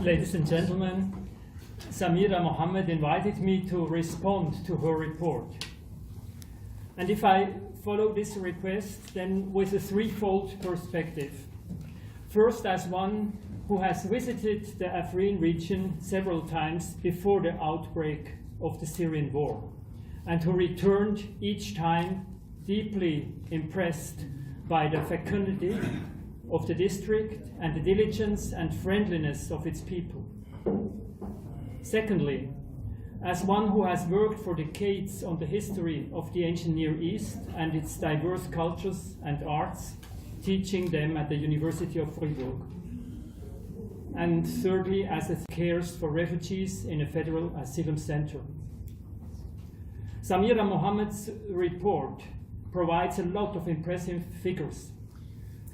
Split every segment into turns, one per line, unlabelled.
Ladies and gentlemen, Samira Mohammed invited me to respond to her report. And if I follow this request, then with a threefold perspective. First, as one who has visited the Afrin region several times before the outbreak of the Syrian war, and who returned each time deeply impressed by the fecundity of the district and the diligence and friendliness of its people. Secondly, as one who has worked for decades on the history of the ancient Near East and its diverse cultures and arts, teaching them at the University of Fribourg. And thirdly, as it cares for refugees in a federal asylum center. Samira Mohammed's report provides a lot of impressive figures.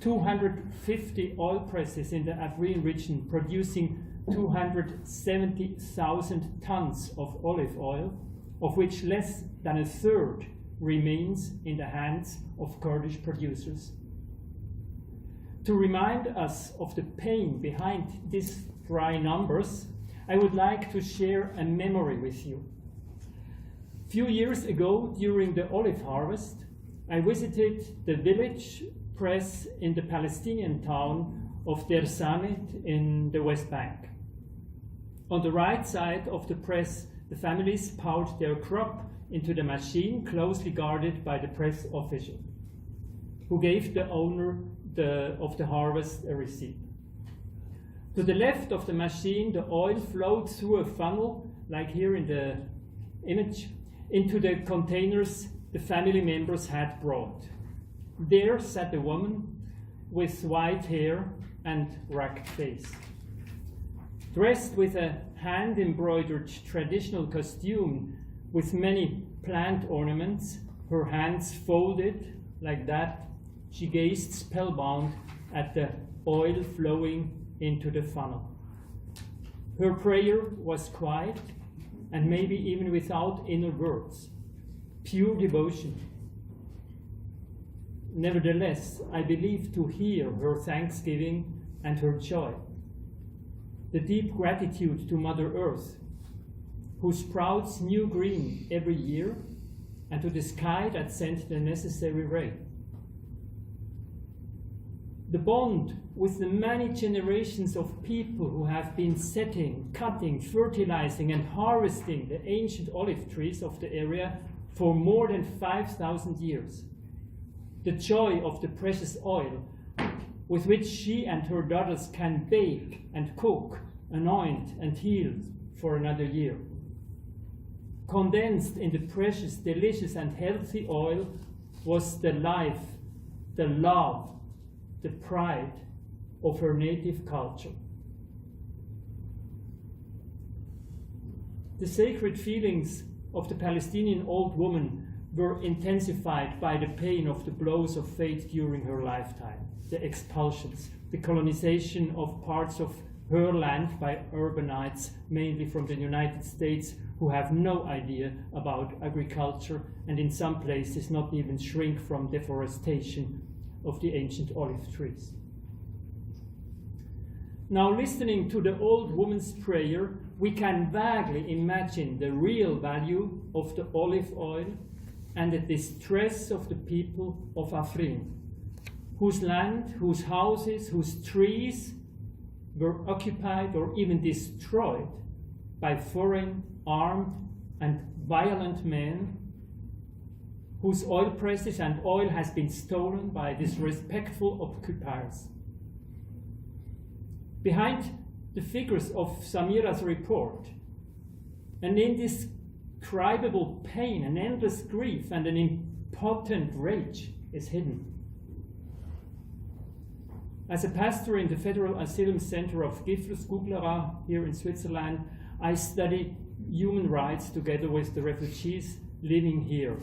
250 oil presses in the Avrin region producing 270,000 tons of olive oil, of which less than a third remains in the hands of Kurdish producers. To remind us of the pain behind these dry numbers, I would like to share a memory with you. A few years ago, during the olive harvest, I visited the village press in the Palestinian town of Der Sanit in the West Bank. On the right side of the press, the families poured their crop into the machine closely guarded by the press official, who gave the owner of the harvest a receipt. To the left of the machine, the oil flowed through a funnel, like here in the image, into the containers the family members had brought. There sat a woman with white hair and ragged face. Dressed with a hand-embroidered traditional costume with many plant ornaments, her hands folded like that, she gazed spellbound at the oil flowing into the funnel. Her prayer was quiet and maybe even without inner words, pure devotion. Nevertheless, I believe to hear her thanksgiving and her joy, the deep gratitude to Mother Earth, who sprouts new green every year, and to the sky that sent the necessary rain. The bond with the many generations of people who have been setting, cutting, fertilizing, and harvesting the ancient olive trees of the area for more than 5,000 years. The joy of the precious oil with which she and her daughters can bake and cook, anoint and heal for another year. Condensed in the precious, delicious and healthy oil was the life, the love, the pride of her native culture. The sacred feelings of the Palestinian old woman were intensified by the pain of the blows of fate during her lifetime, the expulsions, the colonization of parts of her land by urbanites, mainly from the United States, who have no idea about agriculture and in some places not even shrink from deforestation of the ancient olive trees. Now, listening to the old woman's prayer, we can vaguely imagine the real value of the olive oil and the distress of the people of Afrin, whose land, whose houses, whose trees were occupied or even destroyed by foreign, armed and violent men, whose oil presses and oil has been stolen by disrespectful occupiers. Behind the figures of Samira's report, an indescribable pain, an endless grief, and an impotent rage is hidden. As a pastor in the Federal Asylum Center of Giflus-Guglera here in Switzerland, I study human rights together with the refugees living here.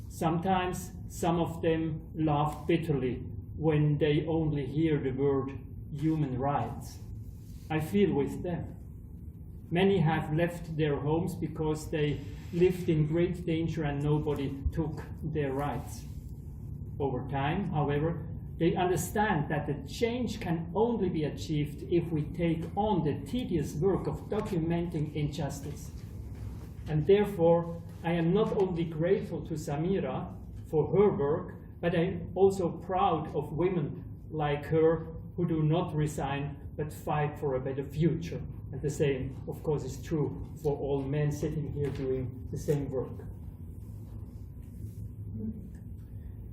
Sometimes some of them laugh bitterly when they only hear the word human rights. I feel with them. Many have left their homes because they lived in great danger and nobody took their rights. Over time, however, They understand that the change can only be achieved if we take on the tedious work of documenting injustice. And therefore, I am not only grateful to Samira for her work, but I'm also proud of women like her who do not resign but fight for a better future. And the same, of course, is true for all men sitting here doing the same work.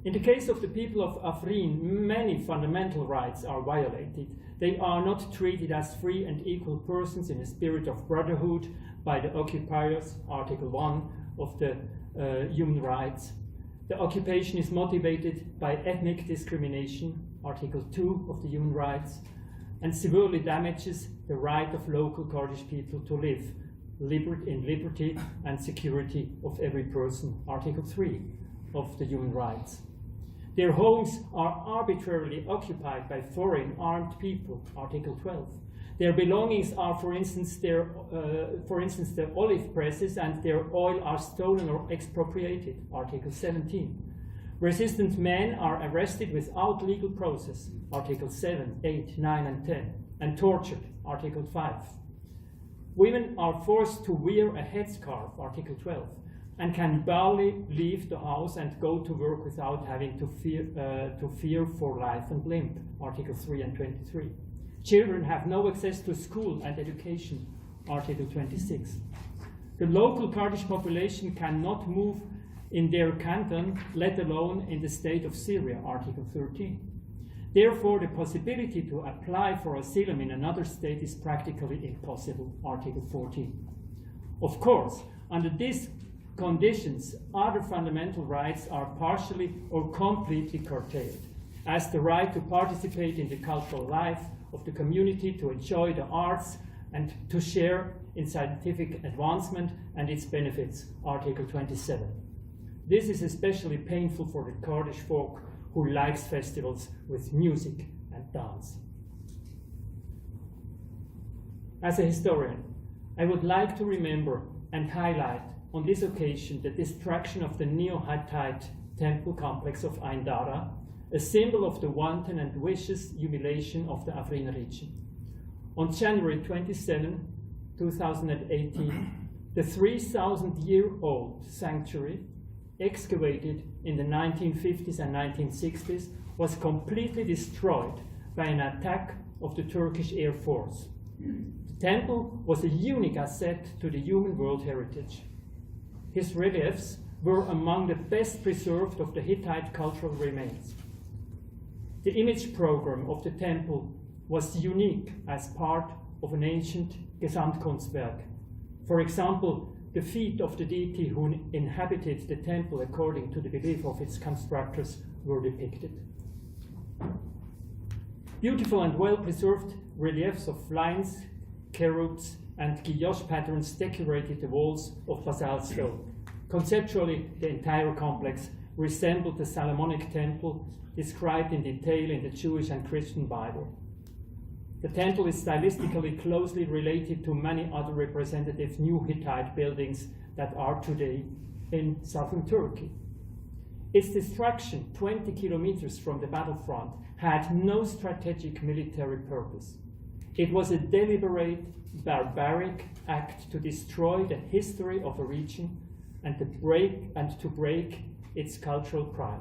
In the case of the people of Afrin, many fundamental rights are violated. They are not treated as free and equal persons in a spirit of brotherhood by the occupiers, Article 1 of the Human Rights. The occupation is motivated by ethnic discrimination, Article 2 of the Human Rights, and severely damages the right of local Kurdish people to live in liberty and security of every person, Article 3 of the Human Rights. Their homes are arbitrarily occupied by foreign armed people, Article 12. Their belongings are, for instance, the olive presses and their oil are stolen or expropriated, Article 17. Resistant men are arrested without legal process, Article 7, 8, 9, and 10, and tortured, Article 5. Women are forced to wear a headscarf, Article 12, and can barely leave the house and go to work without having to fear for life and limb, Article 3 and 23. Children have no access to school and education, Article 26. The local Kurdish population cannot move in their canton, let alone in the state of Syria, Article 13. Therefore, the possibility to apply for asylum in another state is practically impossible, Article 14. Of course, under these conditions, other fundamental rights are partially or completely curtailed, as the right to participate in the cultural life of the community, to enjoy the arts, and to share in scientific advancement and its benefits, Article 27. This is especially painful for the Kurdish folk who likes festivals with music and dance. As a historian, I would like to remember and highlight on this occasion the destruction of the Neo-Hittite temple complex of Ain Dara, a symbol of the wanton and vicious humiliation of the Afrin region. On January 27, 2018, the 3,000-year-old sanctuary, excavated in the 1950s and 1960s, was completely destroyed by an attack of the Turkish Air Force. The temple was a unique asset to the human world heritage. His reliefs were among the best preserved of the Hittite cultural remains. The image program of the temple was unique as part of an ancient Gesamtkunstwerk. For example, the feet of the deity who inhabited the temple according to the belief of its constructors were depicted. Beautiful and well-preserved reliefs of lions, cherubs, and guilloche patterns decorated the walls of basalt stone. Conceptually, the entire complex resembled the Solomonic temple described in detail in the Jewish and Christian Bible. The temple is stylistically closely related to many other representative new Hittite buildings that are today in southern Turkey. Its destruction 20 kilometers from the battlefront had no strategic military purpose. It was a deliberate, barbaric act to destroy the history of a region and to break its cultural pride.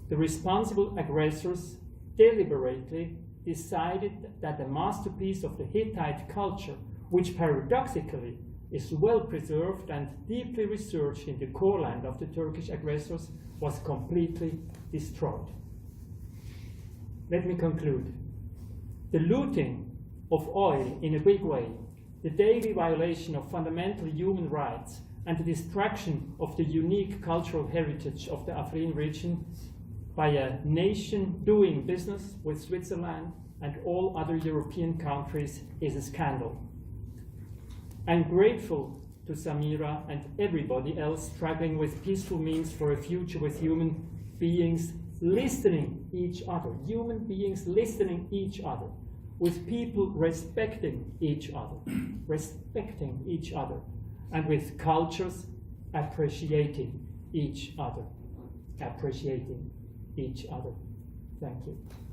The responsible aggressors deliberately decided that the masterpiece of the Hittite culture, which paradoxically is well preserved and deeply researched in the core land of the Turkish aggressors, was completely destroyed. Let me conclude. The looting of oil in a big way, the daily violation of fundamental human rights, and the destruction of the unique cultural heritage of the Afrin region by a nation doing business with Switzerland and all other European countries is a scandal. I'm grateful to Samira and everybody else struggling with peaceful means for a future with human beings listening each other, human beings listening each other, with people respecting each other, and with cultures appreciating each other. Thank you.